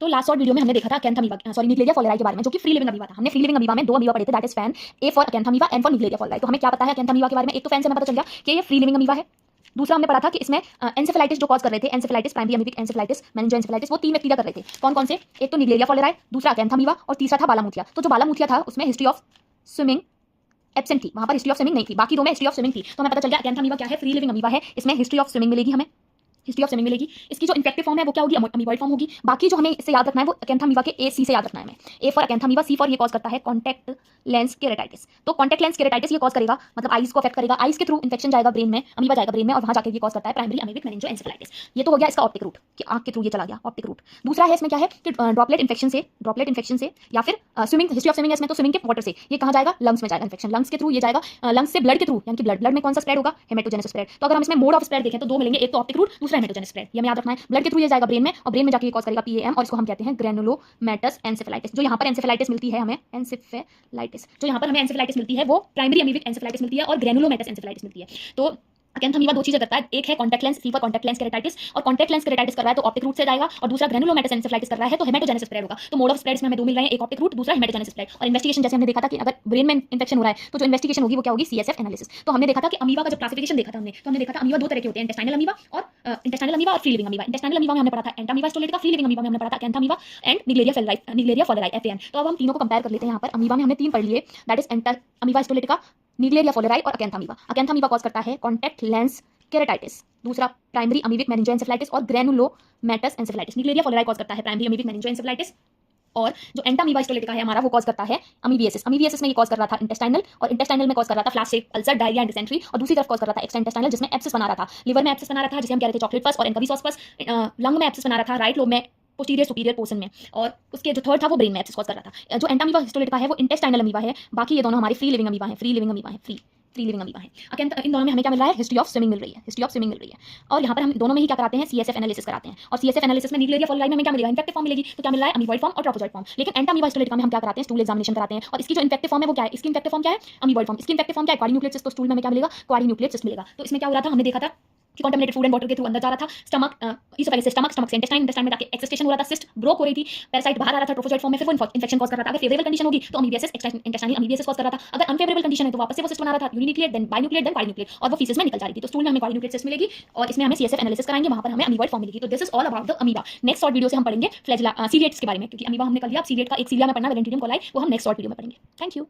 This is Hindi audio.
तो लास्ट शॉर्ट वीडियो में हमने देखा था निग्लेरिया फॉलेराई के बारे में, जो कि फ्री लिविंग अमीबा था। हमने फ्री लिविंग अमीबा में दो अमीबा पढ़े थे, दैट इज फैन, A for Acanthamoeba, N for Naegleria fowleri. तो हमें क्या पता है अकैंथामीबा के बारे में? एक तो फैन से हमें पता चल गया कि ये फ्री लिविंग अमीबा है। दूसरा हमने पढ़ा था कि इसमें एंसेफेलाइटिस जो कॉज कर रहे थे, एंसेफेलाइटिस, प्राइमरी अमीबिक एंसेफेलाइटिस, मेनिंजोएंसेफेलाइटिस, वो तीन बैक्टीरिया कर रहे थे। कौन कौन से? एक तो निग्लेरिया फॉलेराई, दूसरा अकैंथामीबा और तीसरा था बालामुथिया। तो जो बालामुथिया था उसमें हिस्ट्री ऑफ स्विमिंग एब्सेंट थी, वहां पर हिस्ट्री ऑफ स्विमिंग नहीं थी, बाकी दो में हिस्ट्री ऑफ स्विमिंग थी। तो हमें पता चल गया अकैंथामीबा क्या है, फ्री लिविंग अमीबा है, इसमें हिस्ट्री ऑफ स्विमिंग मिलेगी, हमें हिस्ट्री ऑफ स्विमिंग मिलेगी। इसकी जो इन्फेक्टिव फॉर्म है वो क्या होगी? अमीबॉइड फॉर्म होगी। बाकी जो हमें इससे याद रखना है वो अकैंथामीबा के ए सी से याद रखना है हमें। ए फॉर अकैंथामीबा, सी फॉर ये कॉज करता है कॉन्टैक्ट लेंस केरेटाइटिस। तो कॉन्टैक्ट लेंस केरेटाइटिस ये कॉज करेगा, मतलब आईज को अफेक्ट करेगा, आईज के थ्रू इन्फेक्शन जाएगा ब्रेन में, अमीबा जाएगा ब्रेन में और वहां जाकर ये कॉज करता है प्राइमरी अमीबिक मेनिंजोएंसेफेलाइटिस। ये तो हो गया इसका ऑप्टिक रूट कि आंख के थ्रू ये चला गया, ऑप्टिक रूट। दूसरा है इसमें क्या है कि ड्रॉपलेट इन्फेक्शन से या फिर स्विमिंग, हिस्ट्री ऑफ स्विमिंग है इसमें, तो स्विमिंग के वाटर से ये कहां जाएगा? लंग्स में जाएगा इन्फेक्शन, लंग्स के थ्रू ये जाएगा, लंग्स से ब्लड के थ्रू, यानी कि ब्लड में कौन सा स्प्रेड होगा? Hematogenous spread. तो अगर हम इसमें मोड ऑफ स्प्रेड देखें तो दो मिलेंगे, एक तो ऑप्टिक रूट, दूसरा हेमेटोजेनस स्प्रेड। ये हमें याद रखना है। ब्लड के थ्रू ये जाएगा ब्रेन में और ब्रेन में जाके ये कॉज करेगा पीएएम, और इसको हम कहते हैं ग्रेनुलोमैटस एंसेफेलाइटिस। जो यहाँ पर एंसेफेलाइटिस मिलती है हमें, एंसेफेलाइटिस जो यहाँ पर हमें एंसेफेलाइटिस मिलती है वो प्राइमरी अमीबिक एंसेफेलाइटिस मिलती है और ग्रेनुलोमैटस एंसेफेलाइटिस मिलती है। तो अकैंथामीबा दो चीजें करता है, एक है contact lens, C for contact lens keratitis, और कॉन्टैक्ट लेंस केरेटाइटिस कर रहा है तो ऑप्टिक रूट से जाएगा, और दूसरा ग्रेनुलोमैटस एंसेफेलाइटिस कर रहा है तो हेमेटोजेनस स्प्रेड होगा। तो मोड ऑफ स्प्रेड्स में हमें दो मिल रहे हैं, एक ऑप्टिक रूट, दूसरा हेमेटोजेनस स्प्रेड। और इन्वेस्टिगेशन जैसे हमने देखा था कि अगर ब्रेन में इंफेक्शन हो रहा है तो जो इन्वेस्टिगेशन होगी वो क्या होगी? CSF analysis. तो हमने देखा था कि अमीबा का जब क्लासिफिकेशन देखा था हमने, तो हमने देखा था अमीबा दो तरह के होते हैं, इंटेस्टाइनल अमीबा और free living amoeba. Intestinal amoeba में हमने पढ़ा था एंटामीबा स्टोलेटिका, फ्री लिविंग अमीबा में हमने पढ़ा था अकैंथामीबा एंड निग्लेरिया फॉलेराई एफएन। तो अब हम तीनों को कंपेयर कर लेते हैं। यहाँ पर अमीबा में हमने तीन पढ़ लिए, दैट इज अमीबा स्टोलेटिका, निग्लेरिया फॉलेराई और अकैंथामीबा। अकैंथामीबा कॉज करता है कॉन्टैक्ट लेंस केरेटाइटिस, दूसरा प्राइमरी अमीबिक मेनिंजोएंसेफेलाइटिस और ग्रेनुलोमैटस एंसेफेलाइटिस। निग्लेरिया फॉलेराई कॉज करता है प्राइमरी अमीबिक मेनिंजोएंसेफेलाइटिस, और जो एंटामीबा स्टोलेटिका है हमारा वो कॉज करता है अमीबियासिस। अमीबियासिस में ये कॉज कर रहा था इंटेस्टाइनल, और इंटेस्टाइनल में कॉज कर रहा था flash ulcer, diarrhoea and dysentery, और दूसरी तरफ कॉज कर रहा था एक्स्ट्रा इंटेस्टाइनल जिसमें एब्सिस बना रहा था, लिवर में एब्सिस बना रहा था जिसे हम कह रहे थे चॉकलेट पस और एनकबीसॉस पस, लंग में एब्सिस बना रहा था, राइट लोब में पोस्टीरियर सुपीरियर पोर्शन में, और उसके जो थर्ड था वो ब्रेन में एब्सिस कॉज कर रहा था। जो एंटामीबा हिस्टोलेटिका है वो इंटेस्टाइनल अमीबा है, बाकी ये दोनों हमारे फ्री लिविंग अमीबा है, फ्री लिविंग अमीबा है। इन दोनों में हमें क्या मिल रहा है? हिस्ट्री ऑफ स्विमिंग मिल रही है। और यहाँ पर हम दोनों में ही क्या कराते हैं? सीएसएफ एनालिसिस कराते हैं। और सीएसएफ एनालिसिस में निग्लेरिया फॉलेराई में हमें क्या मिलेगा? इन्फेक्टिव फॉर्म मिलेगी। तो क्या मिल रहा है? अमीबॉइड फॉर्म और ट्रोफोजॉइड फॉर्म। लेकिन एंटामीबा हिस्टोलेटिका में हम क्या कराते हैं? स्टूल एग्जामिनेशन कराते हैं। और इसकी जो इन्फेक्टिव फॉर्म है वो क्या है? इसकी इन्फेक्टिव फॉर्म क्या है? Amoeboid form. इसकी इन्फेक्टिव फॉर्म क्या है? क्वाड्रीन्यूक्लियस सिस्ट। तो स्टूल में हमें क्या मिलेगा? क्वाड्रीन्यूक्लियस सिस्ट मिलेगा। तो इसमें क्या हो रहा था? हमने देखा था कि कंटामिनेटेड फूड एंड वाटर के थ्रू अंदर जा रहा था, स्टमक इसोफेगस से स्टमक से इंटेस्टाइन में जाके एक्सेस्टेशन हो रहा था, सिस्ट ब्रोक हो रही थी, पैरासाइट बाहर आ रहा था ट्रोफोजॉइड फॉर्म में, फिर वो इन्फेक्शन कॉज कर रहा था। अगर फेवरेबल कंडीशन होगी तो अमीबियासिस, इंटेस्टाइनल अमीबियासिस कॉज कर रहा था। अगर अनफेवरेबल कंडीशन है तो वापस से वो सिस्ट बना रहा था, यूनिन्यूक्लिएट देन बाइन्यूक्लिएट देन क्वाड्रीन्यूक्लिएट, और वो फीसेस में निकल जा रही थी। तो स्टूल में हमें क्वाड्रीन्यूक्लिएट सिस्ट मिलेगी और इसमें हमें सीएसएफ एनालिसिस कराएंगे, वहां पर हमें अमीबॉइड फॉर्म मिलेगी। तो this is all about the amoeba. Next short video से हम पढ़ेंगे फ्लैजेला सीलिएट्स के बारे में, क्योंकि अमीबा हमने कर लिया, अब सीलिएट का एक सीलिया में पढ़ना, वेलेंटिडियम कोलाई, वो हम नेक्स्ट शॉर्ट वीडियो में पढ़ेंगे। Thank you.